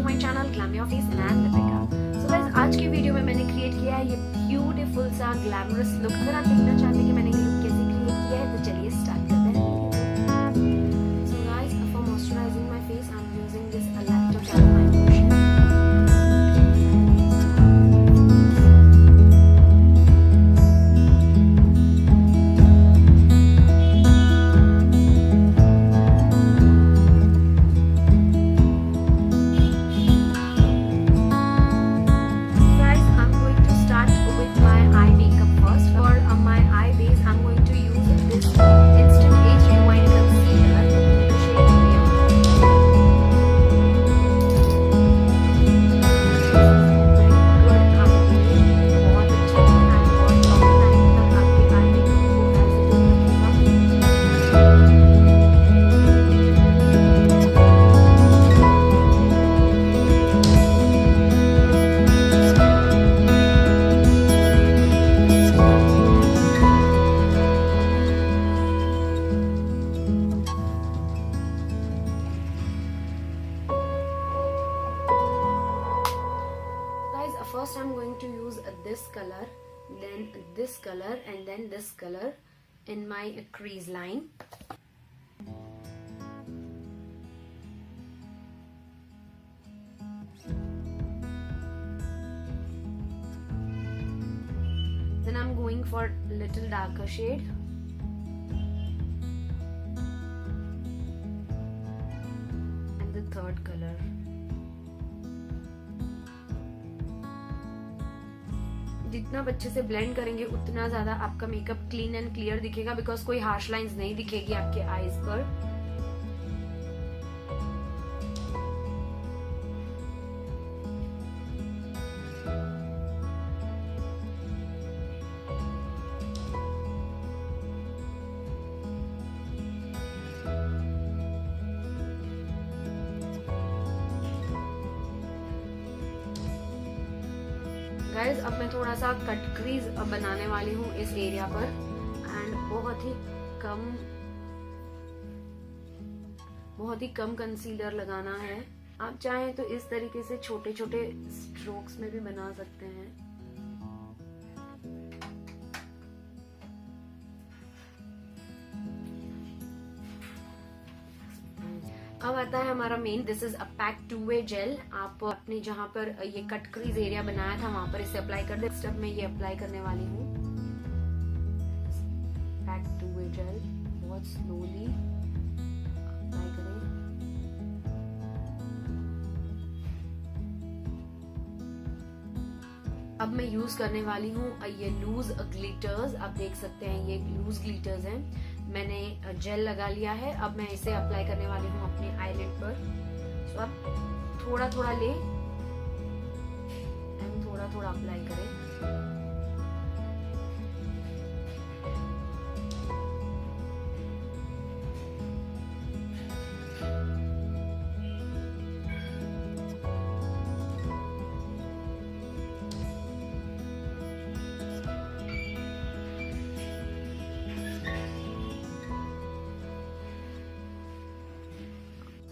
To my channel glam your face and Deepika. So guys, आज की video में मैंने क्रिएट किया है ये ब्यूटीफुल सा ग्लैमरस लुक। अगर आप देखना चाहते हैं कि मैंने ये लुक कैसे क्रिएट किया है तो चलिए स्टार्ट करते हैं। So guys, for moisturising my face I am using this Untitled Chapter lotion। First I'm going to use this color, then this color and then this color in my crease line. Then I'm going for little darker shade. And the third color. जितना अच्छे से blend करेंगे उतना ज्यादा आपका makeup clean and clear दिखेगा, because कोई harsh lines नहीं दिखेगी आपके आईज पर। गाइज, अब मैं थोड़ा सा कट क्रीज बनाने वाली हूँ इस एरिया पर एंड बहुत ही कम कंसीलर लगाना है। आप चाहें तो इस तरीके से छोटे छोटे स्ट्रोक्स में भी बना सकते हैं। अब आता है हमारा main, this is a pack two way gel. आप अपने जहां पर ये कट क्रीज एरिया बनाया था वहां पर इसे अप्लाई कर दे। स्टेप में ये अप्लाई करने वाली हूँ पैक 2-वे जेल। बहुत स्लोली अप्लाई करें। अब मैं यूज करने वाली हूँ ये लूज ग्लिटर्स। आप देख सकते हैं ये लूज ग्लिटर्स हैं। मैंने जेल लगा लिया है। अब मैं इसे अप्लाई करने वाली हूँ अपने आईलिड पर। सो आप थोड़ा थोड़ा ले एंड थोड़ा थोड़ा अप्लाई करें।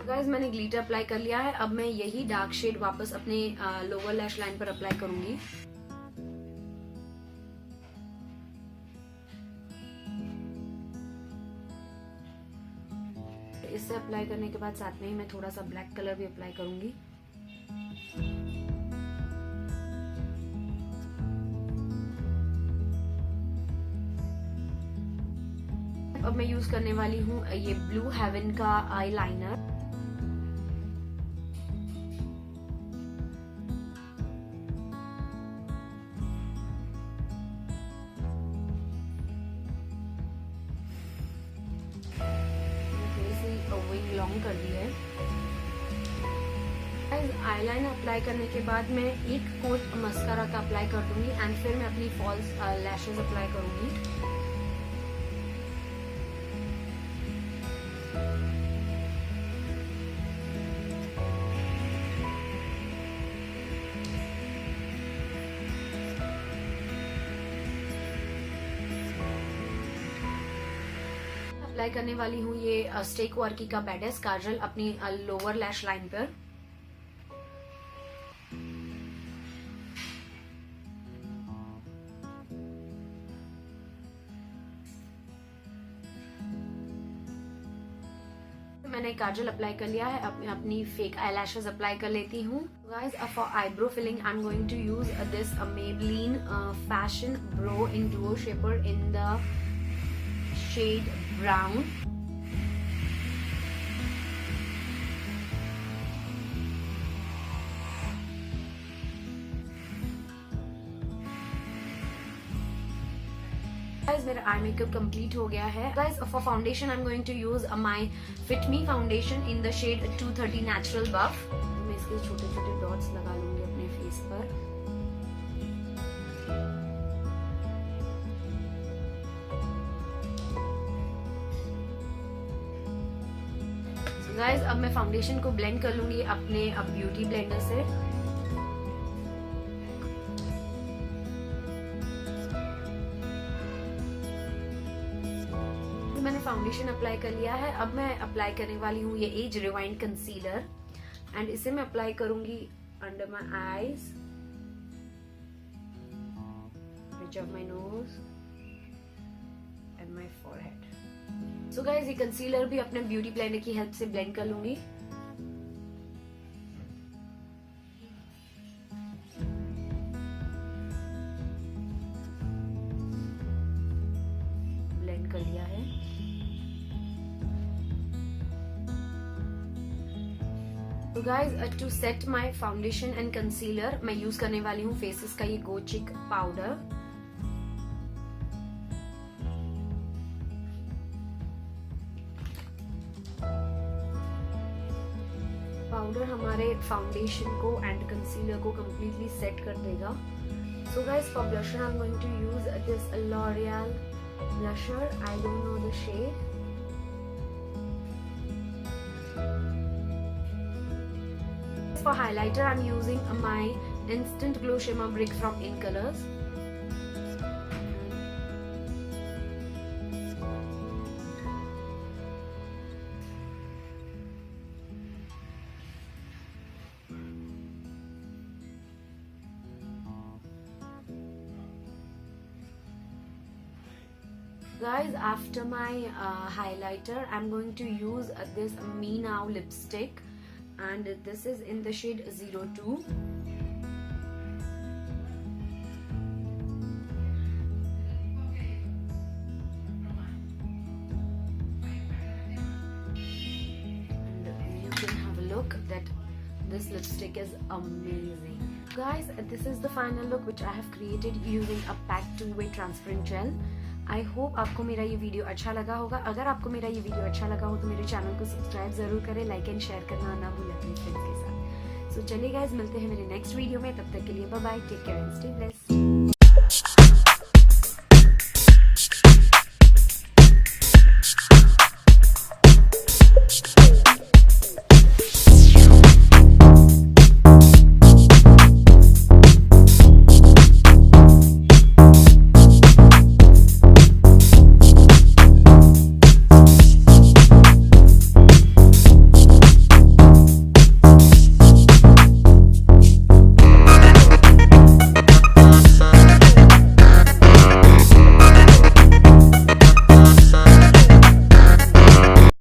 गाइस, मैंने ग्लिटर अप्लाई कर लिया है। अब मैं यही डार्क शेड वापस अपने लोअर लैश लाइन पर अप्लाई करूंगी। इससे अप्लाई करने के बाद साथ में ही मैं थोड़ा सा ब्लैक कलर भी अप्लाई करूंगी। अब मैं यूज करने वाली हूँ ये ब्लू हेवन का आई लाइनर। लॉन्ग कर दी है। आईलाइनर अप्लाई करने के बाद मैं एक कोट मस्कारा का अप्लाई कर दूंगी एंड फिर मैं अपनी फॉल्स लैशेस अप्लाई करूंगी। अप्लाई करने वाली हूँ ये स्टेक वर्की का बेडेस काजल अपनी लोअर लैश लाइन पर। मैंने काजल अप्लाई कर लिया है, अब मैं अपनी फेक आईलैशेस अप्लाई कर लेती हूँ। Guys for eyebrow filling I am going to use this Maybelline fashion brow in duo shaper in the shade brown. Guys मेरा आई मेकअप कंप्लीट हो गया है। Guys for foundation I am going to use my fit me foundation in the shade 230 natural buff. मैं इसके छोटे छोटे dots लगा लूंगी अपने फेस पर। So गाइस अब मैं फाउंडेशन को ब्लेंड कर लूंगी अपने ब्यूटी ब्लेंडर से। मैंने फाउंडेशन अप्लाई कर लिया है। अब मैं अप्लाई करने वाली हूँ ये एज रिवाइंड कंसीलर एंड इसे मैं अप्लाई करूंगी under my eyes, bridge of my nose and my forehead. So guys ये कंसीलर भी अपने ब्यूटी ब्लेंडर की हेल्प से ब्लेंड कर लूंगी। ब्लेंड कर लिया है। तो guys to set my foundation and concealer मैं यूज करने वाली हूँ फेसेस का ये गो चिक पाउडर। पाउडर हमारे फाउंडेशन को एंड कंसीलर को कंप्लीटली सेट कर देगा। So guys for blusher I am going to use this L'Oreal blusher. I don't know the shade. For highlighter I'm using my instant glow shimmer brick from In Colors. Guys, after my highlighter I'm going to use this Me Now lipstick and this is in the shade 02. And you can have a look that this lipstick is amazing. Guys, this is the final look which I have created using a pack 2-way transparent gel. I hope आपको मेरा ये video अच्छा लगा होगा। अगर आपको मेरा ये वीडियो अच्छा लगा हो तो मेरे चैनल को सब्सक्राइब जरूर करें, लाइक एंड शेयर करना ना भूलें अपने फ्रेंड्स के साथ। सो चलिए गाइस, मिलते हैं मेरे नेक्स्ट वीडियो में। तब तक के लिए bye bye, take care and stay blessed.